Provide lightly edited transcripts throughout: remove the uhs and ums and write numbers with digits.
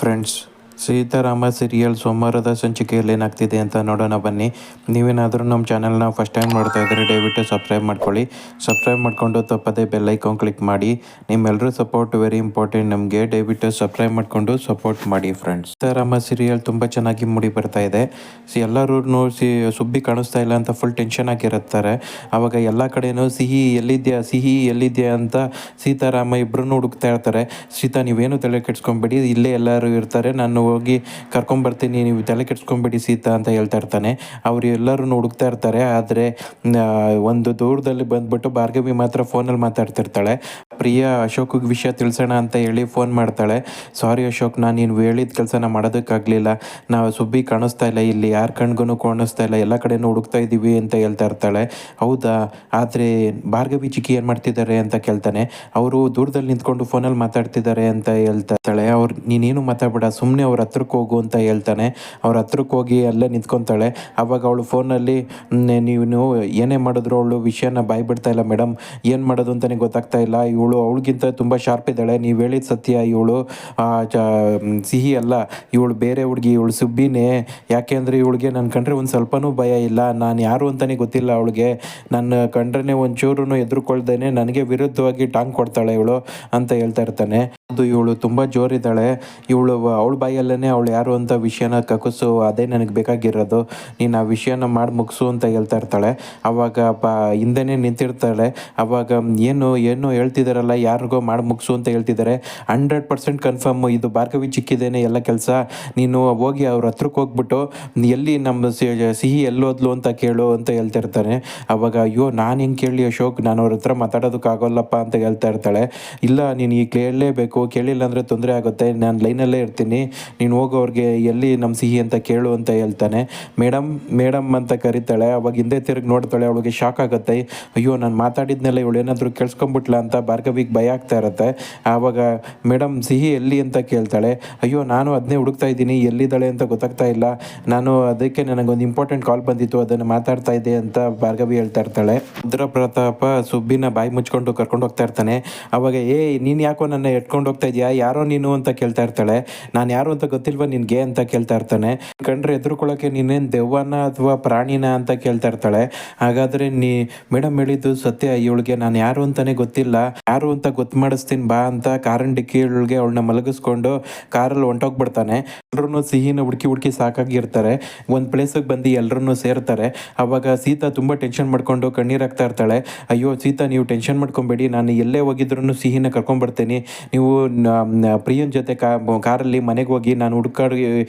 Friends, Seetharama serial ಸೋಮವಾರದ ಸಂಚಿಕೆಯಲ್ಲಿ ಏನಾಗ್ತಿದೆ ಅಂತ ನೋಡೋಣ ಬನ್ನಿ. ನೀವೇನಾದರೂ ನಮ್ಮ ಚಾನಲ್ನ ಫಸ್ಟ್ ಟೈಮ್ ನೋಡ್ತಾ ಇದ್ದರೆ ದಯವಿಟ್ಟು ಸಬ್ಸ್ಕ್ರೈಬ್ ಮಾಡ್ಕೊಳ್ಳಿ. ಸಬ್ಸ್ಕ್ರೈಬ್ ಮಾಡಿಕೊಂಡು ತಪ್ಪದೇ ಬೆಲ್ ಐಕಾನ್ ಕ್ಲಿಕ್ ಮಾಡಿ. ನಿಮ್ಮೆಲ್ಲರೂ ಸಪೋರ್ಟ್ ವೆರಿ ಇಂಪಾರ್ಟೆಂಟ್ ನಮಗೆ. ದಯವಿಟ್ಟು ಸಬ್ಸ್ಕ್ರೈಬ್ ಮಾಡಿಕೊಂಡು ಸಪೋರ್ಟ್ ಮಾಡಿ ಫ್ರೆಂಡ್ಸ್. ಸೀತಾರಾಮ ಸೀರಿಯಲ್ ತುಂಬ ಚೆನ್ನಾಗಿ ಮೂಡಿ ಬರ್ತಾ ಇದೆ. ಎಲ್ಲರೂ ಸುಬ್ಬಿ ಕಾಣಿಸ್ತಾ ಇಲ್ಲ ಅಂತ ಫುಲ್ ಟೆನ್ಷನ್ ಆಗಿರುತ್ತಾರೆ. ಆವಾಗ ಎಲ್ಲ ಕಡೆನೂ ಸಿಹಿ ಎಲ್ಲಿದ್ಯಾ ಅಂತ ಸೀತಾರಾಮ ಇಬ್ಬರೂ ಹುಡುಕ್ತಾ ಇರ್ತಾರೆ. ಸೀತಾ, ನೀವೇನು ತಲೆ ಕೆಡ್ಸ್ಕೊಂಬೇಡಿ, ಇಲ್ಲೇ ಎಲ್ಲರೂ ಇರ್ತಾರೆ, ನಾನು ಹೋಗಿ ಕರ್ಕೊಂಬರ್ತೀನಿ, ನೀವು ತಲೆ ಕೆಡ್ಸ್ಕೊಂಬೇಡಿ ಸೀತಾ ಅಂತ ಹೇಳ್ತಾ ಇರ್ತಾನೆ. ಅವರು ಎಲ್ಲರೂ ಹುಡುಕ್ತಾ ಇರ್ತಾರೆ. ಆದರೆ ಒಂದು ದೂರದಲ್ಲಿ ಬಂದ್ಬಿಟ್ಟು ಭಾರ್ಗವಿ ಮಾತ್ರ ಫೋನಲ್ಲಿ ಮಾತಾಡ್ತಿರ್ತಾಳೆ. ಪ್ರಿಯಾ ಅಶೋಕ್ಗೆ ವಿಷಯ ತಿಳಿಸೋಣ ಅಂತ ಹೇಳಿ ಫೋನ್ ಮಾಡ್ತಾಳೆ. ಸಾರಿ ಅಶೋಕ್, ನಾನು ನೀನು ಹೇಳಿದ ಕೆಲಸನ ಮಾಡೋದಕ್ಕಾಗಲಿಲ್ಲ. ನಾವು ಸುಬ್ಬಿ ಕಾಣಿಸ್ತಾ ಇಲ್ಲ, ಇಲ್ಲಿ ಯಾರ ಕಣ್ಗೂ ಕಾಣಿಸ್ತಾ ಇಲ್ಲ, ಎಲ್ಲ ಕಡೆನೂ ಹುಡುಕ್ತಾ ಇದ್ದೀವಿ ಅಂತ ಹೇಳ್ತಾ ಇರ್ತಾಳೆ. ಹೌದಾ, ಆದರೆ ಭಾರ್ಗವಿ ಚಿಕ್ಕಿ ಏನು ಮಾಡ್ತಿದ್ದಾರೆ ಅಂತ ಕೇಳ್ತಾನೆ. ಅವರು ದೂರದಲ್ಲಿ ನಿಂತ್ಕೊಂಡು ಫೋನಲ್ಲಿ ಮಾತಾಡ್ತಿದ್ದಾರೆ ಅಂತ ಹೇಳ್ತಾಳೆ. ಅವ್ರು ನೀನೇನು ಮಾತಾಡ್ಬೇಡ, ಸುಮ್ಮನೆ ಅವ್ರ ಹತ್ರಕ್ಕೆ ಹೋಗು ಅಂತ ಹೇಳ್ತಾನೆ. ಅವ್ರ ಹತ್ರಕ್ಕೆ ಹೋಗಿ ಅಲ್ಲೇ ನಿಂತ್ಕೊತಾಳೆ. ಆವಾಗ ಅವಳು ಫೋನಲ್ಲಿ ನೀವು ಏನೇ ಮಾಡಿದ್ರು ಅವಳು ವಿಷಯನ ಬಾಯ್ಬಿಡ್ತಾ ಇಲ್ಲ ಮೇಡಮ್, ಏನು ಮಾಡೋದು ಅಂತಲೇ ಗೊತ್ತಾಗ್ತಾ ಇಲ್ಲ. ಅವಳಿಗಿಂತ ತುಂಬ ಶಾರ್ಪ್ ಇದ್ದಾಳೆ, ನೀವು ಹೇಳಿದ ಸತ್ಯ. ಇವಳು ಸಿಹಿ ಅಲ್ಲ, ಇವಳು ಬೇರೆ ಹುಡುಗಿ, ಇವಳು ಸುಬ್ಬಿನೇ. ಯಾಕೆಂದರೆ ಇವಳಿಗೆ ನನ್ನ ಕಂಡ್ರೆ ಒಂದು ಸ್ವಲ್ಪನೂ ಭಯ ಇಲ್ಲ, ನಾನು ಯಾರು ಅಂತಲೇ ಗೊತ್ತಿಲ್ಲ ಅವಳಿಗೆ. ನನ್ನ ಕಂಡ್ರೆ ಒಂಚೂರು ಎದುರುಕೊಳ್ದೇನೆ ನನಗೆ ವಿರುದ್ಧವಾಗಿ ಟಾಂಗ್ ಕೊಡ್ತಾಳೆ ಇವಳು ಅಂತ ಹೇಳ್ತಾ ಇರ್ತಾನೆ. ಅದು ಇವಳು ತುಂಬ ಜೋರಿದ್ದಾಳೆ, ಅವಳ ಬಾಯಲ್ಲೇ ಅವಳು ಯಾರು ಅಂತ ವಿಷಯನ ಕಕ್ಕಸು, ಅದೇ ನನಗೆ ಬೇಕಾಗಿರೋದು, ನೀನು ಆ ವಿಷಯನ ಮಾಡಿ ಮುಗಿಸು ಅಂತ ಹೇಳ್ತಾ ಇರ್ತಾಳೆ. ಆವಾಗ ಹಿಂದೆನೇ ನಿಂತಿರ್ತಾಳೆ. ಆವಾಗ ಏನು ಹೇಳ್ತಿದ್ದಾರಲ್ಲ, ಯಾರಿಗೋ ಮಾಡಿ ಮುಗಿಸು ಅಂತ ಹೇಳ್ತಿದ್ದಾರೆ. 100% ಕನ್ಫರ್ಮ್ ಇದು ಭಾರ್ಗವಿ ಚಿಕ್ಕಿದ್ದೇನೆ ಎಲ್ಲ ಕೆಲಸ. ನೀನು ಹೋಗಿ ಅವ್ರ ಹತ್ರಕ್ಕೆ ಹೋಗ್ಬಿಟ್ಟು ಎಲ್ಲಿ ನಮ್ಮ ಸಿಹಿ ಎಲ್ಲೋದ್ಲು ಅಂತ ಕೇಳು ಅಂತ ಹೇಳ್ತಿರ್ತಾನೆ. ಆವಾಗ ಅಯ್ಯೋ, ನಾನು ಹೆಂಗೆ ಕೇಳಿ ಅಶೋಕ್, ನಾನು ಅವ್ರ ಹತ್ರ ಮಾತಾಡೋದಕ್ಕಾಗೋಲ್ಲಪ್ಪ ಅಂತ ಹೇಳ್ತಾ ಇರ್ತಾಳೆ. ಇಲ್ಲ, ನೀನು ಈಗ ಕೇಳಲೇಬೇಕು, ಕೇಳಿಲ್ಲ ಅಂದರೆ ತೊಂದರೆ ಆಗುತ್ತೆ, ನಾನು ಲೈನಲ್ಲೇ ಇರ್ತೀನಿ, ನೀನು ಹೋಗೋವ್ರಿಗೆ ಎಲ್ಲಿ ನಮ್ಮ ಸಿಹಿ ಅಂತ ಕೇಳು ಅಂತ ಹೇಳ್ತಾನೆ. ಮೇಡಮ್ ಅಂತ ಕರೀತಾಳೆ. ಅವಾಗ ಹಿಂದೆ ತಿರುಗಿ ನೋಡ್ತಾಳೆ. ಅವಳಿಗೆ ಶಾಕ್ ಆಗುತ್ತೆ. ಅಯ್ಯೋ, ನಾನು ಮಾತಾಡಿದ್ನೆಲ್ಲ ಇವಳು ಏನಾದರೂ ಕೇಳಿಸ್ಕೊಂಬಿಟ್ಲ ಅಂತ ಭಾರ್ಗವಿಗೆ ಭಯ ಆಗ್ತಾ ಇರುತ್ತೆ. ಆವಾಗ ಮೇಡಮ್ ಸಿಹಿ ಎಲ್ಲಿ ಅಂತ ಕೇಳ್ತಾಳೆ. ಅಯ್ಯೋ, ನಾನು ಅದನ್ನೇ ಹುಡುಕ್ತಾ ಇದ್ದೀನಿ, ಎಲ್ಲಿದ್ದಾಳೆ ಅಂತ ಗೊತ್ತಾಗ್ತಾ ಇಲ್ಲ, ನಾನು ಅದಕ್ಕೆ ನನಗೊಂದು ಇಂಪಾರ್ಟೆಂಟ್ ಕಾಲ್ ಬಂದಿತ್ತು, ಅದನ್ನು ಮಾತಾಡ್ತಾ ಇದ್ದೆ ಅಂತ ಭಾರ್ಗವಿ ಹೇಳ್ತಾ ಇರ್ತಾಳೆ. ರುದ್ರ ಪ್ರತಾಪ ಸುಬ್ಬಿನ ಬಾಯಿ ಮುಚ್ಕೊಂಡು ಕರ್ಕೊಂಡು ಹೋಗ್ತಾ ಇರ್ತಾನೆ. ಅವಾಗ ನೀನು ಯಾಕೋ ನನ್ನ ಎಟ್ಕೊಂಡು ಹೋಗ್ತಾ ಇದೆಯಾ, ಯಾರೋ ನೀನು ಅಂತ ಕೇಳ್ತಾ ಇರ್ತಾಳೆ. ನಾನು ಯಾರು ಅಂತ ಗೊತ್ತಿಲ್ವಾ ನಿನಗೆ ಅಂತ ಕೇಳ್ತಾ ಇರ್ತಾನೆ. ಕಂಡ್ರೆ ಎದುರುಕೊಳ್ಳೋಕ್ಕೆ ನೀನೇನು ದೆವ್ವನ ಅಥವಾ ಪ್ರಾಣಿನ ಅಂತ ಕೇಳ್ತಾ ಇರ್ತಾಳೆ. ಹಾಗಾದರೆ ಮೇಡಮ್ ಹೇಳಿದ್ದು ಸತ್ಯ, ಇವಳಿಗೆ ನಾನು ಯಾರು ಅಂತಲೇ ಗೊತ್ತಿಲ್ಲ, ಯಾರು ಅಂತ ಗೊತ್ತು ಮಾಡಿಸ್ತೀನಿ ಬಾ ಅಂತ ಕಾರನ್ ಡಿಕ್ಕಿಗಳಿಗೆ ಅವಳನ್ನ ಮಲಗಿಸ್ಕೊಂಡು ಕಾರಲ್ಲಿ ಹೊಂಟೋಗ್ಬಿಡ್ತಾನೆ. ಎಲ್ಲರೂ ಸಿಹಿನ ಹುಡುಕಿ ಸಾಕಾಗಿರ್ತಾರೆ. ಒಂದು ಪ್ಲೇಸಿಗೆ ಬಂದು ಎಲ್ಲರೂ ಸೇರ್ತಾರೆ. ಆವಾಗ ಸೀತಾ ತುಂಬ ಟೆನ್ಷನ್ ಮಾಡ್ಕೊಂಡು ಕಣ್ಣೀರಾಗ್ತಾ ಇರ್ತಾಳೆ. ಅಯ್ಯೋ ಸೀತಾ, ನೀವು ಟೆನ್ಷನ್ ಮಾಡ್ಕೊಬೇಡಿ, ನಾನು ಎಲ್ಲೇ ಹೋಗಿದ್ರು ಸಿಹಿನ ಕರ್ಕೊಂಡ್ಬರ್ತೀನಿ, ನೀವು ಪ್ರಿಯನ್ ಜೊತೆ ಕಾರಲ್ಲಿ ಮನೆಗೆ ಹೋಗಿ ನಾನು ಹುಡುಕಾಡಿ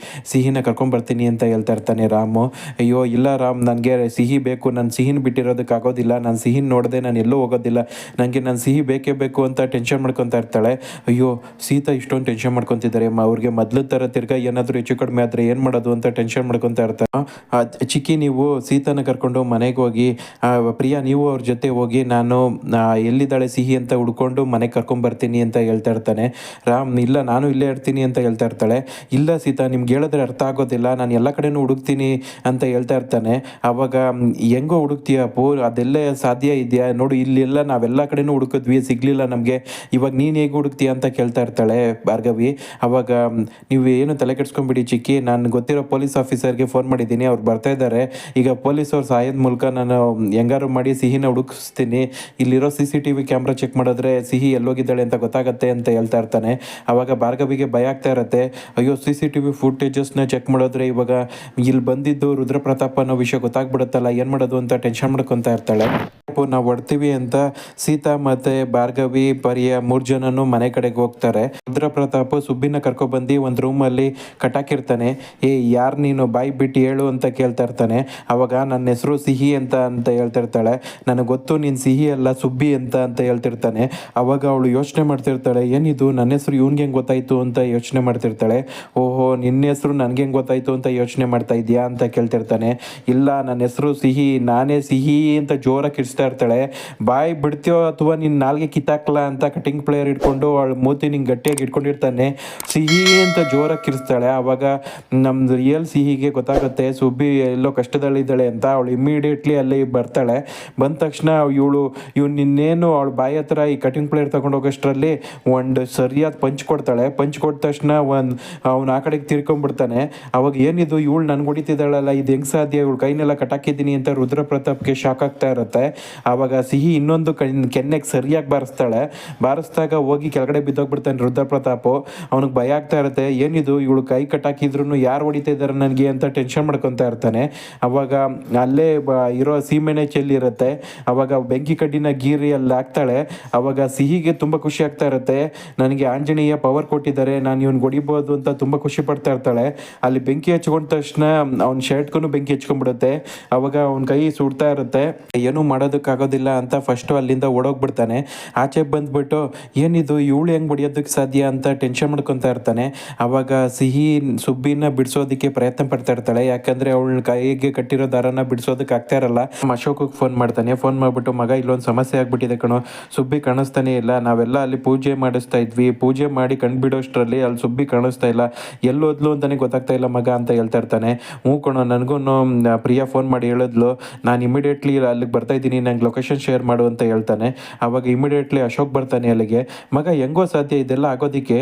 ಸಿಹಿನ ಕರ್ಕೊಂಡ್ಬರ್ತೀನಿ ಅಂತ ಹೇಳ್ತಾ ಇರ್ತಾನೆ ರಾಮು. ಅಯ್ಯೋ ಇಲ್ಲ ರಾಮ್, ನನಗೆ ಸಿಹಿ ಬೇಕು, ನಾನು ಸಿಹಿನ ಬಿಟ್ಟಿರೋದಕ್ಕಾಗೋದಿಲ್ಲ, ನಾನು ಸಿಹಿನ ನೋಡದೆ ನಾನು ಎಲ್ಲೂ ಹೋಗೋದಿಲ್ಲ, ನನಗೆ ನಾನು ಸಿಹಿ ಬೇಕೇ ಬೇಕು ಅಂತ ಟೆನ್ಷನ್ ಮಾಡ್ಕೊತಾ ಇರ್ತಾಳೆ. ಅಯ್ಯೋ ಸೀತಾ ಇಷ್ಟೊಂದು ಟೆನ್ಷನ್ ಮಾಡ್ಕೊತಿದ್ದಾರೆ, ಅವ್ರಿಗೆ ಮೊದಲು ಥರ ತಿರ್ಗಾ ಏನಾದರೂ ಹೆಚ್ಚು ಕಡಿಮೆ ಆದರೆ ಏನು ಮಾಡೋದು ಅಂತ ಟೆನ್ಷನ್ ಮಾಡ್ಕೊತಾ ಇರ್ತಾರೆ. ಚಿಕ್ಕಿ, ನೀವು ಸೀತಾನ ಕರ್ಕೊಂಡು ಮನೆಗೆ ಹೋಗಿ, ಪ್ರಿಯಾ ನೀವು ಅವ್ರ ಜೊತೆ ಹೋಗಿ, ನಾನು ಎಲ್ಲಿದ್ದಾಳೆ ಸಿಹಿ ಅಂತ ಹುಡ್ಕೊಂಡು ಮನೆಗೆ ಕರ್ಕೊಂಡ್ಬರ್ತೀನಿ ಅಂತ ಹೇಳ್ತಾ ಇರ್ತಾನೆ. ರಾಮ್ ಇಲ್ಲ, ನಾನು ಇಲ್ಲೇ ಇರ್ತೀನಿ ಅಂತ ಹೇಳ್ತಾ ಇರ್ತಾಳೆ. ಇಲ್ಲ ಸೀತಾ, ನಿಮ್ಗೆ ಹೇಳಿದ್ರೆ ಅರ್ಥ ಆಗೋದಿಲ್ಲ, ನಾನು ಎಲ್ಲ ಕಡೆನೂ ಹುಡುಕ್ತೀನಿ ಅಂತ ಹೇಳ್ತಾ ಇರ್ತಾನೆ. ಆವಾಗ ಹೆಂಗೋ ಹುಡುಕ್ತೀಯ ಅಪ್ಪು, ಅದೆಲ್ಲೇ ಸಾಧ್ಯ ಇದೆಯಾ ನೋಡು, ಇಲ್ಲೆಲ್ಲ ನಾವೆಲ್ಲ ಕಡೆನೂ ಹುಡುಕಿದ್ವಿ, ಸಿಗಲಿಲ್ಲ ನಮಗೆ, ಇವಾಗ ನೀನು ಹೇಗೆ ಹುಡುಕ್ತೀಯ ಅಂತ ಕೇಳ್ತಾ ಇರ್ತಾಳೆ ಭಾರ್ಗವಿ. ಆವಾಗ ನೀವು ಏನು ತಲೆ ಕೆಡ್ಸ್ಕೊಂಬಿಡಿ ಚಿಕ್ಕಿ, ನಾನು ಗೊತ್ತಿರೋ ಪೊಲೀಸ್ ಆಫೀಸರ್ಗೆ ಫೋನ್ ಮಾಡಿದ್ದೀನಿ, ಅವ್ರು ಬರ್ತಾ ಇದ್ದಾರೆ, ಈಗ ಪೊಲೀಸವ್ರು ಸಹಾಯದ ಮೂಲಕ ನಾನು ಹೆಂಗಾರು ಮಾಡಿ ಸಿಹಿನ ಹುಡುಕಿಸ್ತೀನಿ, ಇಲ್ಲಿರೋ CCTV ಕ್ಯಾಮ್ರಾ ಚೆಕ್ ಮಾಡಿದ್ರೆ ಸಿಹಿ ಎಲ್ಲೋಗಿದ್ದಾಳೆ ಅಂತ ಗೊತ್ತಾಗತ್ತೆ ಅಂತ ಹೇಳ್ತಾ ಇರ್ತಾನೆ. ಆವಾಗ ಭಾರ್ಗವಿಗೆ ಭಯ ಆಗ್ತಾ ಇರುತ್ತೆ. ಅಯ್ಯೋ CCTV ಫುಟೇಜಸ್ನ ಚೆಕ್ ಮಾಡಿದ್ರೆ ಇವಾಗ ಇಲ್ಲಿ ಬಂದಿದ್ದು ರುದ್ರ ಪ್ರತಾಪ್ ಅನ್ನೋ ವಿಷಯ ಗೊತ್ತಾಗ್ಬಿಡುತ್ತಲ್ಲ, ಏನು ಮಾಡೋದು ಅಂತ ಟೆನ್ಷನ್ ಮಾಡ್ಕೊತಾ ಇರ್ತಾಳೆ. ನಾವು ಹೊಡ್ತೀವಿ ಅಂತ ಸೀತಾ ಮತ್ತೆ ಭಾರ್ಗವಿ ಪರಿಯ 3 ಜನನು ಮನೆ ಕಡೆಗೆ ಹೋಗ್ತಾರೆ. ರುದ್ರ ಪ್ರತಾಪ್ ಸುಬ್ಬಿನ ಕರ್ಕೊಬಂದು ಒಂದು ರೂಮಲ್ಲಿ ಕಟ್ಟಾಕಿರ್ತಾನೆ. ಯಾರು ನೀನು, ಬಾಯಿ ಬಿಟ್ಟು ಹೇಳು ಅಂತ ಕೇಳ್ತಾ ಇರ್ತಾನೆ. ಅವಾಗ ನನ್ನ ಹೆಸರು ಸಿಹಿ ಅಂತ ಹೇಳ್ತಾ ಇರ್ತಾಳೆ. ನನಗೆ ಗೊತ್ತು ನೀನು ಸಿಹಿ ಅಲ್ಲ ಸುಬ್ಬಿ ಅಂತ ಹೇಳ್ತಿರ್ತಾನೆ. ಅವಾಗ ಅವಳು ಯೋಚನೆ ಮಾಡ್ತಿರ್ತಾಳೆ, ಏನಿದು ನನ್ನ ಹೆಸರು ಇವ್ನಿಗೆ ಹೆಂಗೆ ಗೊತ್ತಾಯ್ತು ಅಂತ ಯೋಚನೆ ಮಾಡ್ತಿರ್ತಾಳೆ. ಓಹೋ, ನಿನ್ನ ಹೆಸರು ನನಗೆ ಹೆಂಗೆ ಗೊತ್ತಾಯ್ತು ಅಂತ ಯೋಚನೆ ಮಾಡ್ತಾ ಇದೆಯಾ ಅಂತ ಕೇಳ್ತಿರ್ತಾನೆ. ಇಲ್ಲ, ನನ್ನ ಹೆಸರು ಸಿಹಿ, ನಾನೇ ಸಿಹಿ ಅಂತ ಜೋರಾಗಿ ಕಿಡಿಸ್ತಾ ಹೋಗ್ತಾ ಇರ್ತಾಳೆ. ಬಾಯಿ ಬಿಡ್ತೀಯೋ ಅಥವಾ ನಿನ್ನ ನಾಲ್ಗೆ ಕಿತ್ತಾಕ್ಲ ಅಂತ ಕಟಿಂಗ್ ಪ್ಲೇಯರ್ ಇಟ್ಕೊಂಡು ಅವಳು ಮೂತಿ ನಿಂಗೆ ಗಟ್ಟಿಯಾಗಿ ಇಟ್ಕೊಂಡಿರ್ತಾನೆ. ಸಿಹಿ ಅಂತ ಜೋರಾಗಿ ಕಿರಿಸ್ತಾಳೆ. ಆವಾಗ ನಮ್ದು ರಿಯಲ್ ಸಿಹಿಗೆ ಗೊತ್ತಾಗುತ್ತೆ ಸುಬ್ಬಿ ಎಲ್ಲೋ ಕಷ್ಟದಲ್ಲಿದ್ದಾಳೆ ಅಂತ. ಅವಳು ಇಮಿಡಿಯೇಟ್ಲಿ ಅಲ್ಲಿ ಬರ್ತಾಳೆ. ಬಂದ ತಕ್ಷಣ ಇವ್ನು ನಿನ್ನೇನು ಅವಳ ಬಾಯಿ ಹತ್ರ ಈ ಕಟಿಂಗ್ ಪ್ಲೇಯರ್ ತಗೊಂಡು ಹೋಗೋಷ್ಟರಲ್ಲಿ ಒಂದು ಸರಿಯಾದ ಪಂಚ್ ಕೊಡ್ತಾಳೆ. ಪಂಚ್ ಕೊಟ್ಟ ತಕ್ಷಣ ಅವ್ನು ಆ ಕಡೆಗೆ ತಿರ್ಕೊಂಡ್ಬಿಡ್ತಾನೆ. ಅವಾಗ ಏನಿದು ಇವಳು ನನ್ಗೆ ಹೊಡಿತಿದ್ದಾಳಲ್ಲ, ಇದು ಹೆಂಗೆ ಸಾಧ್ಯ, ಇವಳು ಕೈನೆಲ್ಲ ಕಟಾಕಿದ್ದೀನಿ ಅಂತ ರುದ್ರ ಪ್ರತಾಪ್ಗೆ ಶಾಕ್ ಆಗ್ತಾ ಇರುತ್ತೆ. ಆವಾಗ ಸಿಹಿ ಇನ್ನೊಂದು ಕೆನ್ನೆಗೆ ಸರಿಯಾಗಿ ಬಾರಿಸ್ದಾಗ ಹೋಗಿ ಕೆಳಗಡೆ ಬಿದ್ದೋಗ್ಬಿಡ್ತಾನೆ ರುದ್ರ ಪ್ರತಾಪು. ಅವ್ನಿಗೆ ಭಯ ಆಗ್ತಾ ಇರುತ್ತೆ, ಏನಿದು ಇವಳು ಕೈ ಕಟ್ಟಾಕಿದ್ರು ಯಾರು ಹೊಡಿತಾ ಇದ್ದಾರೆ ನನಗೆ ಅಂತ ಟೆನ್ಷನ್ ಮಾಡ್ಕೊತಾ ಇರ್ತಾನೆ. ಅವಾಗ ಅಲ್ಲೇ ಇರೋ ಸೀಮೆಣ್ಣೆ ಚೆಲ್ಲಿರುತ್ತೆ. ಅವಾಗ ಬೆಂಕಿ ಕಡ್ಡಿನ ಗೀರಿ ಅಲ್ಲಿ ಹಾಕ್ತಾಳೆ. ಅವಾಗ ಸಿಹಿಗೆ ತುಂಬ ಖುಷಿ ಆಗ್ತಾ ಇರುತ್ತೆ, ನನಗೆ ಆಂಜನೇಯ ಪವರ್ ಕೊಟ್ಟಿದ್ದಾರೆ, ನಾನು ಇವ್ನು ಹೊಡಿಬೋದು ಅಂತ ತುಂಬ ಖುಷಿ ಪಡ್ತಾ ಇರ್ತಾಳೆ. ಅಲ್ಲಿ ಬೆಂಕಿ ಹಚ್ಕೊಂಡ ತಕ್ಷಣ ಅವ್ನ ಶರ್ಟ್ಗೂ ಬೆಂಕಿ ಹಚ್ಕೊಂಡ್ಬಿಡುತ್ತೆ. ಅವಾಗ ಅವ್ನ ಕೈ ಸುಡ್ತಾ ಇರುತ್ತೆ. ಏನೂ ಮಾಡೋದಕ್ಕಾಗೋದಿಲ್ಲ ಅಂತ ಫಸ್ಟು ಅಲ್ಲಿಂದ ಓಡೋಗ್ಬಿಡ್ತಾನೆ. ಆಚೆ ಬಂದ್ಬಿಟ್ಟು ಏನಿದು ಇವಳು ಹೆಂಗೆ ಹೊಡಿಯೋದಕ್ಕೆ ಸಾಧ್ಯ ಅಂತ ಟೆನ್ಷನ್ ಮಾಡ್ಕೊತಾ ಇರ್ತಾನೆ. ಅವಾಗ ಸಿಹಿ ಸುಬ್ಬಿನ ಬಿಡಿಸೋದಕ್ಕೆ ಪ್ರಯತ್ನ ಪಡ್ತಾ ಇರ್ತಾಳೆ. ಯಾಕಂದರೆ ಅವಳ ಕೈಗೆ ಕಟ್ಟಿರೋ ದಾರನ ಬಿಡಿಸೋದಕ್ಕೆ ಆಗ್ತಾ ಇರಲ್ಲ. ಅಶೋಕಿಗೆ ಫೋನ್ ಮಾಡ್ತಾನೆ. ಫೋನ್ ಮಾಡಿಬಿಟ್ಟು, ಮಗ ಇಲ್ಲೊಂದು ಸಮಸ್ಯೆ ಆಗ್ಬಿಟ್ಟಿದೆ ಕಣೋ, ಸುಬ್ಬಿ ಕಾಣಿಸ್ತಾನೆ ಇಲ್ಲ, ನಾವೆಲ್ಲ ಅಲ್ಲಿ ಪೂಜೆ ಮಾಡಿಸ್ತಾ ಇದ್ವಿ, ಪೂಜೆ ಮಾಡಿ ಕಂಡುಬಿಡೋಷ್ಟರಲ್ಲಿ ಅಲ್ಲಿ ಸುಬ್ಬಿ ಕಾಣಿಸ್ತಾ ಇಲ್ಲ, ಎಲ್ಲೋದ್ಲು ಅಂತಲೇ ಗೊತ್ತಾಗ್ತಾ ಇಲ್ಲ ಮಗ ಅಂತ ಹೇಳ್ತಾ ಇರ್ತಾನೆ. ಹ್ಞೂ ಕಣೋ, ನನಗೂ ಪ್ರಿಯಾ ಫೋನ್ ಮಾಡಿ ಹೇಳಿದ್ಲು, ನಾನು ಇಮಿಡಿಯೇಟ್ಲಿ ಅಲ್ಲಿಗೆ ಬರ್ತಾ ಇದ್ದೀನಿ, ನಂಗೆ ಲೊಕೇಶನ್ ಶೇರ್ ಮಾಡು ಅಂತ ಹೇಳ್ತಾನೆ. ಅವಾಗ ಇಮಿಡಿಯೇಟ್ಲಿ ಅಶೋಕ್ ಬರ್ತಾನೆ ಅಲ್ಲಿಗೆ. ಮಗ ಹೆಂಗೋ ಸಾಧ್ಯ ಇದೆಲ್ಲ ಆಗೋದಕ್ಕೆ,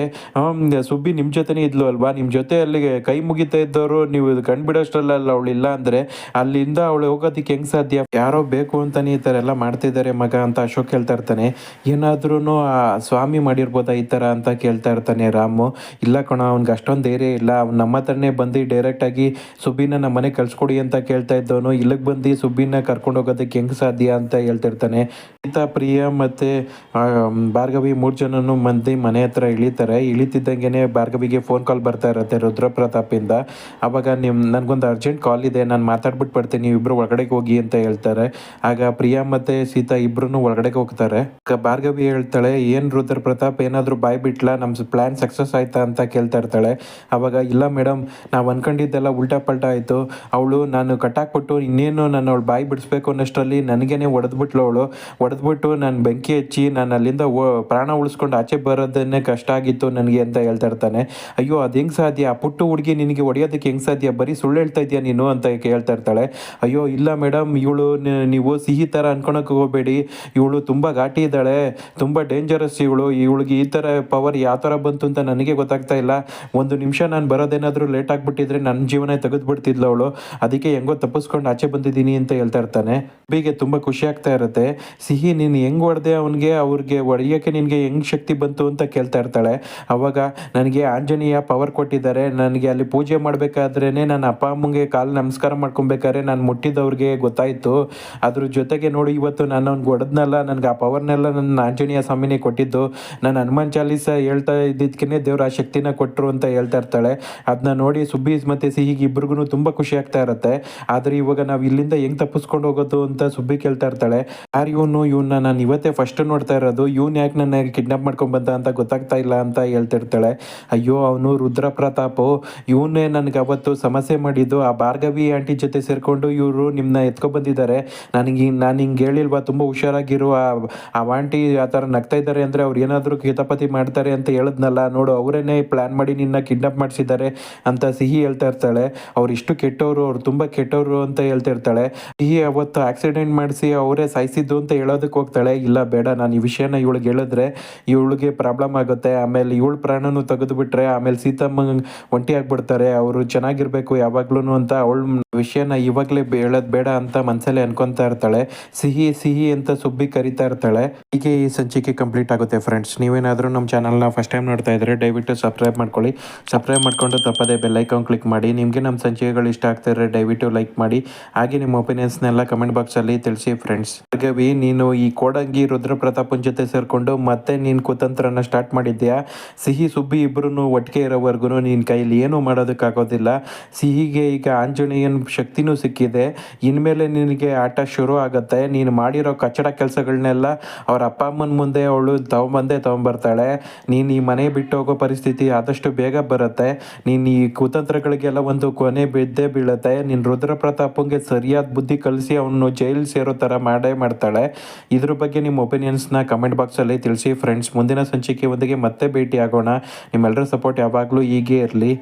ಸುಬ್ಬಿ ನಿಮ್ಮ ಜೊತೆನೇ ಇದ್ಲು ಅಲ್ವಾ, ನಿಮ್ಮ ಜೊತೆ ಅಲ್ಲಿಗೆ ಕೈ ಮುಗಿತಾ ಇದ್ದವರು ನೀವು ಕಂಡುಬಿಡೋಷ್ಟರಲ್ಲ ಅವಳು ಇಲ್ಲ ಅಂದರೆ ಅಲ್ಲಿಂದ ಅವಳು ಹೋಗೋದಕ್ಕೆ ಹೆಂಗೆ ಸಾಧ್ಯ, ಯಾರೋ ಬೇಕು ಅಂತಾನೆ ಈ ಥರ ಎಲ್ಲ ಮಾಡ್ತಿದ್ದಾರೆ ಮಗ ಅಂತ ಅಶೋಕ್ ಹೇಳ್ತಾ ಇರ್ತಾನೆ. ಏನಾದ್ರೂ ಆ ಸ್ವಾಮಿ ಮಾಡಿರ್ಬೋದಾ ಈ ಥರ ಅಂತ ಕೇಳ್ತಾ ಇರ್ತಾನೆ ರಾಮು. ಇಲ್ಲ ಕಣೋ, ಅವ್ನಿಗೆ ಅಷ್ಟೊಂದು ಧೈರ್ಯ ಇಲ್ಲ, ಅವ್ನು ನಮ್ಮ ಹತ್ರನೇ ಬಂದು ಡೈರೆಕ್ಟಾಗಿ ಸುಬ್ಬಿನ ನಮ್ಮ ಮನೆ ಕಳ್ಸ್ಕೊಡಿ ಅಂತ ಕೇಳ್ತಾ ಇದ್ದವನು ಇಲ್ಲಿಗೆ ಬಂದು ಸುಬ್ಬಿನ ಕರ್ಕೊಂಡು ಹೋಗೋದಕ್ಕೆ ಹೆಂಗೆ ಸಾಧ್ಯ ಅಂತ ಹೇಳ್ತಿರ್ತಾನೆ. ಸೀತಾ, ಪ್ರಿಯಾ ಮತ್ತು ಭಾರ್ಗವಿ 3 ಜನನು ಮಂದಿ ಮನೆ ಹತ್ರ ಇಳಿತಿದ್ದಂಗೆ ಭಾರ್ಗವಿಗೆ ಫೋನ್ ಕಾಲ್ ಬರ್ತಾ ಇರುತ್ತೆ ರುದ್ರ ಪ್ರತಾಪಿಂದ. ಅವಾಗ ನನಗೊಂದು ಅರ್ಜೆಂಟ್ ಕಾಲ್ ಇದೆ, ನಾನು ಮಾತಾಡ್ಬಿಟ್ಟು ಬರ್ತೀನಿ, ನೀವು ಇಬ್ಬರು ಒಳಗಡೆಗೆ ಹೋಗಿ ಅಂತ ಹೇಳ್ತಾರೆ. ಆಗ ಪ್ರಿಯಾ ಮತ್ತು ಸೀತಾ ಇಬ್ಬರೂ ಒಳಗಡೆಗೆ ಹೋಗ್ತಾರೆ. ಭಾರ್ಗವಿ ಹೇಳ್ತಾಳೆ, ಏನು ರುದ್ರ ಪ್ರತಾಪ್ ಏನಾದರೂ ಬಾಯ್ ಬಿಟ್ಲಾ, ನಮ್ಮ ಪ್ಲ್ಯಾನ್ ಸಕ್ಸಸ್ ಆಯ್ತಾ ಅಂತ ಕೇಳ್ತಾ ಇರ್ತಾಳೆ. ಅವಾಗ ಇಲ್ಲ ಮೇಡಮ್, ನಾವು ಅನ್ಕೊಂಡಿದ್ದೆಲ್ಲ ಉಲ್ಟಾ ಪಲ್ಟಾ ಆಯಿತು. ಅವಳು ನಾನು ಕಟ್ಟಾಕ್ಬಿಟ್ಟು ಇನ್ನೇನು ನಾನು ಅವಳು ಬಾಯಿ ಬಿಡಿಸ್ಬೇಕು ಅನ್ನೋಷ್ಟರಲ್ಲಿ ನನಗೇನೆ ಹೊಡೆದ್ಬಿಟ್ಟು ನಾನು ಬೆಂಕಿ ಹಚ್ಚಿ ನಾನು ಅಲ್ಲಿಂದ ಪ್ರಾಣ ಉಳಿಸ್ಕೊಂಡು ಆಚೆ ಬರೋದನ್ನೇ ಕಷ್ಟ ಆಗಿತ್ತು ನನಗೆ ಅಂತ ಹೇಳ್ತಾ ಇರ್ತಾನೆ. ಅಯ್ಯೋ ಅದು ಹೆಂಗೆ ಸಾಧ್ಯ, ಆ ಪುಟ್ಟು ಹುಡುಗಿ ನಿನಗೆ ಹೊಡೆಯೋದಕ್ಕೆ ಹೆಂಗೆ ಸಾಧ್ಯ, ಬರೀ ಸುಳ್ಳು ಹೇಳ್ತಾ ಇದೆಯಾ ನೀನು ಅಂತ ಕೇಳ್ತಾ ಇರ್ತಾಳೆ. ಅಯ್ಯೋ ಇಲ್ಲ ಮೇಡಮ್, ಇವಳು ನೀವು ಸಿಹಿ ಥರ ಅನ್ಕೊಳಕ್ಕೆ ಹೋಗಬೇಡಿ, ಇವಳು ತುಂಬ ಘಾಟಿ ಇದ್ದಾಳೆ, ತುಂಬ ಡೇಂಜರಸ್ ಇವಳಿಗೆ ಈ ಥರ ಪವರ್ ಯಾವ ಥರ ಬಂತು ಅಂತ ನನಗೆ ಗೊತ್ತಾಗ್ತಾ ಇಲ್ಲ. ಒಂದು ನಿಮಿಷ ನಾನು ಬರೋದೇನಾದರೂ ಲೇಟ್ ಆಗಿಬಿಟ್ಟಿದ್ರೆ ನನ್ನ ಜೀವನ ತೆಗೆದುಬಿಡ್ತಿದ್ಲು ಅವಳು, ಅದಕ್ಕೆ ಹೆಂಗೋ ತಪ್ಪಿಸ್ಕೊಂಡು ಆಚೆ ಬಂದಿದ್ದೀನಿ ಅಂತ ಹೇಳ್ತಾ ಇರ್ತಾನೆ. ಸುಬ್ಬಿಗೆ ತುಂಬ ಖುಷಿ ಆಗ್ತಾ ಇರುತ್ತೆ. ಸಿಹಿ ನೀನು ಹೆಂಗೆ ಹೊಡೆದೆ ಅವ್ರಿಗೆ ಹೊಡೆಯೋಕ್ಕೆ ನಿನಗೆ ಹೆಂಗೆ ಶಕ್ತಿ ಬಂತು ಅಂತ ಕೇಳ್ತಾ ಇರ್ತಾಳೆ. ಅವಾಗ ನನಗೆ ಆಂಜನೇಯ ಪವರ್ ಕೊಟ್ಟಿದ್ದಾರೆ, ನನಗೆ ಅಲ್ಲಿ ಪೂಜೆ ಮಾಡಬೇಕಾದ್ರೇ ನನ್ನ ಅಪ್ಪ ಅಮ್ಮಂಗೆ ಕಾಲು ನಮಸ್ಕಾರ ಮಾಡ್ಕೊಬೇಕಾದ್ರೆ ನಾನು ಮುಟ್ಟಿದವ್ರಿಗೆ ಗೊತ್ತಾಯಿತು. ಅದ್ರ ಜೊತೆಗೆ ನೋಡಿ ಇವತ್ತು ನಾನು ಅವ್ನಿಗೆ ಹೊಡೆದ್ನಲ್ಲ, ನನಗೆ ಆ ಪವರ್ನೆಲ್ಲ ನನ್ನ ಆಂಜನೇಯ ಸ್ವಾಮಿನೇ ಕೊಟ್ಟಿದ್ದು, ನಾನು ಹನುಮಾನ್ ಚಾಲೀಸ ಹೇಳ್ತಾ ಇದ್ದಿದ್ದಕ್ಕೆ ದೇವ್ರು ಆ ಶಕ್ತಿನ ಕೊಟ್ಟರು ಅಂತ ಹೇಳ್ತಾ ಇರ್ತಾಳೆ. ಅದನ್ನ ನೋಡಿ ಸುಬ್ಬಿ ಮತ್ತು ಸಿಹಿಗೆ ಇಬ್ರಿಗೂ ತುಂಬ ಖುಷಿ ಆಗ್ತಾ ಇರುತ್ತೆ. ಆದರೆ ಇವಾಗ ನಾವು ಇಲ್ಲಿಂದ ಹೆಂಗೆ ತಪ್ಪಿಸ್ಕೊಂಡು ಹೋಗೋದು ಅಂತ ಸುಬ್ಬಿ ಕೇಳ್ತಾ ಇರ್ತಾಳೆ. ಯಾರು ಇವನ್ನ ನಾನು ಇವತ್ತೇ ಫಸ್ಟ್ ನೋಡ್ತಾ ಇರೋದು, ಇವನು ಯಾಕೆ ನನ್ನ ಕಿಡ್ನಾಪ್ ಮಾಡ್ಕೊಂಡು ಬಂದ ಅಂತ ಗೊತ್ತಾಗ್ತಾ ಇಲ್ಲ ಅಂತ ಹೇಳ್ತಿರ್ತಾಳೆ. ಅಯ್ಯೋ ಅವನು ರುದ್ರ ಪ್ರತಾಪು, ಇವನ್ನೇ ನನಗೆ ಅವತ್ತು ಸಮಸ್ಯೆ ಮಾಡಿದ್ದು, ಆ ಭಾರ್ಗವಿ ಆಂಟಿ ಜೊತೆ ಸೇರಿಕೊಂಡು ಇವರು ನಿಮ್ಮನ್ನ ಎತ್ಕೊಬಂದಿದ್ದಾರೆ, ನಾನು ಹಿಂಗೆ ಹೇಳಿಲ್ವಾ ತುಂಬ ಹುಷಾರಾಗಿರುವ ಆ ಆಂಟಿ ಆ ಥರ ನಗ್ತಾ ಇದ್ದಾರೆ ಅಂದರೆ ಅವ್ರು ಏನಾದರೂ ಕಿತಾಪತಿ ಮಾಡ್ತಾರೆ ಅಂತ ಹೇಳಿದ್ನಲ್ಲ, ನೋಡು ಅವರೇನೆ ಪ್ಲ್ಯಾನ್ ಮಾಡಿ ನಿನ್ನ ಕಿಡ್ನಾಪ್ ಮಾಡಿಸಿದ್ದಾರೆ ಅಂತ ಸಿಹಿ ಹೇಳ್ತಾ ಇರ್ತಾಳೆ. ಅವ್ರು ಇಷ್ಟು ಕೆಟ್ಟವರು, ಅವ್ರು ತುಂಬ ಕೆಟ್ಟವರು ಅಂತ ಹೇಳ್ತಾ ಇರ್ತಾಳೆ. ಸಿಹಿ ಅವತ್ತು ಆಕ್ಸಿಡೆಂಟ್ ಮಾಡಿಸಿ ಅವರೇ ಸಾಯಿಸಿದ್ದು ಅಂತ ಹೇಳೋದಕ್ಕೆ ಹೋಗ್ತಾಳೆ. ಇಲ್ಲ ಬೇಡ, ನಾನು ಈ ವಿಷಯನ ಇವಳಿಗೆ ಹೇಳಿದ್ರೆ ಇವಳಿಗೆ ಪ್ರಾಬ್ಲಮ್ ಆಗುತ್ತೆ, ಆಮೇಲೆ ಇವಳ ಪ್ರಾಣನೂ ತೆಗೆದುಬಿಟ್ರೆ ಆಮೇಲೆ ಸೀತಮ್ಮ ಒಂಟಿ ಆಗ್ಬಿಡ್ತಾರೆ, ಅವರು ಚೆನ್ನಾಗಿರ್ಬೇಕು ಯಾವಾಗ್ಲೂ ಅಂತ ಅವಳ ವಿಷಯನ ಇವಾಗಲೇ ಹೇಳೋದು ಬೇಡ ಅಂತ ಮನಸ್ಸಲ್ಲಿ ಅನ್ಕೊತಾ ಇರ್ತಾಳೆ. ಸಿಹಿ ಅಂತ ಸುಬ್ಬಿ ಕರಿತಾ ಇರ್ತಾಳೆ. ಹೀಗೆ ಈ ಸಂಚಿಕೆ ಕಂಪ್ಲೀಟ್ ಆಗುತ್ತೆ ಫ್ರೆಂಡ್ಸ್. ನೀವೇನಾದರೂ ನಮ್ಮ ಚಾನಲ್ನ ಫಸ್ಟ್ ಟೈಮ್ ನೋಡ್ತಾ ಇದ್ದರೆ ದಯವಿಟ್ಟು ಸಬ್ಸ್ಕ್ರೈಬ್ ಮಾಡ್ಕೊಳ್ಳಿ. ಸಬ್ಸ್ಕ್ರೈಬ್ ಮಾಡ್ಕೊಂಡು ತಪ್ಪದೇ ಬೆಲ್ ಐಕಾನ್ ಕ್ಲಿಕ್ ಮಾಡಿ. ನಿಮಗೆ ನಮ್ಮ ಸಂಚಿಕೆಗಳು ಇಷ್ಟ ಆಗ್ತಿದ್ರೆ ದಯವಿಟ್ಟು ಲೈಕ್ ಮಾಡಿ. ಹಾಗೆ ನಿಮ್ಮ ಒಪಿನಿಯನ್ಸ್ನೆಲ್ಲ ಕಮೆಂಟ್ ಬಾಕ್ಸಲ್ಲಿ ತಿಳಿಸಿ ಫ್ರೆಂಡ್ಸ್. ಹಾಗಾಗಿ ನೀನು ಈ ಕೋಡಂಗಿ ರುದ್ರ ಪ್ರತಾಪನ ಜೊತೆ ಸೇರಿಕೊಂಡು ಮತ್ತೆ ನೀನು ಕುತಂತ್ರನ ಸ್ಟಾರ್ಟ್ ಮಾಡಿದ್ಯಾ. ಸಿಹಿ ಸುಬ್ಬಿ ಇಬ್ಬರೂ ಒಟ್ಟಿಗೆ ಇರೋವರೆಗೂ ನಿನ್ನ ಕೈಲಿ ಏನೂ ಮಾಡೋದಕ್ಕಾಗೋದಿಲ್ಲ. ಸಿಹಿಗೆ ಈಗ ಆಂಜನೇಯನ ಶಕ್ತಿನೂ ಸಿಕ್ಕಿದೆ, ಇನ್ಮೇಲೆ ನಿನಗೆ ಆಟ ಶುರು ಆಗುತ್ತೆ. ನೀನು ಮಾಡಿರೋ ಕಚ್ಚಡ ಕೆಲಸಗಳನ್ನೆಲ್ಲ ಅವ್ರ ಅಪ್ಪ ಅಮ್ಮನ ಮುಂದೆ ಅವಳು ತಗೊಂಬರ್ತಾಳೆ. ನೀನು ಈ ಮನೆ ಬಿಟ್ಟು ಹೋಗೋ ಪರಿಸ್ಥಿತಿ ಆದಷ್ಟು ಬೇಗ ಬರುತ್ತೆ. ನೀನು ಈ ಕುತಂತ್ರಗಳಿಗೆಲ್ಲ ಒಂದು ಕೊನೆ ಬಿದ್ದೇ ಬೀಳುತ್ತೆ. ನೀನು ರುದ್ರ ಪ್ರತಾಪಂಗೆ ಸರಿಯಾದ ಬುದ್ಧಿ ಕಲಿಸಿ ಅವನು ಜೈಲು ಸೇರೋ ಥರ ಥರ ಮಾಡೇ ಮಾಡ್ತಾಳೆ. ಇದ್ರ ಬಗ್ಗೆ ನಿಮ್ಮ ಒಪಿನಿಯನ್ಸ್ನ ಕಮೆಂಟ್ ಬಾಕ್ಸಲ್ಲಿ ತಿಳಿಸಿ ಫ್ರೆಂಡ್ಸ್. ಮುಂದಿನ ಸಂಚಿಕೆಯೊಂದಿಗೆ ಮತ್ತೆ ಭೇಟಿ ಆಗೋಣ. ನಿಮ್ಮೆಲ್ಲರ ಸಪೋರ್ಟ್ ಯಾವಾಗಲೂ ಹೀಗೆ ಇರಲಿ.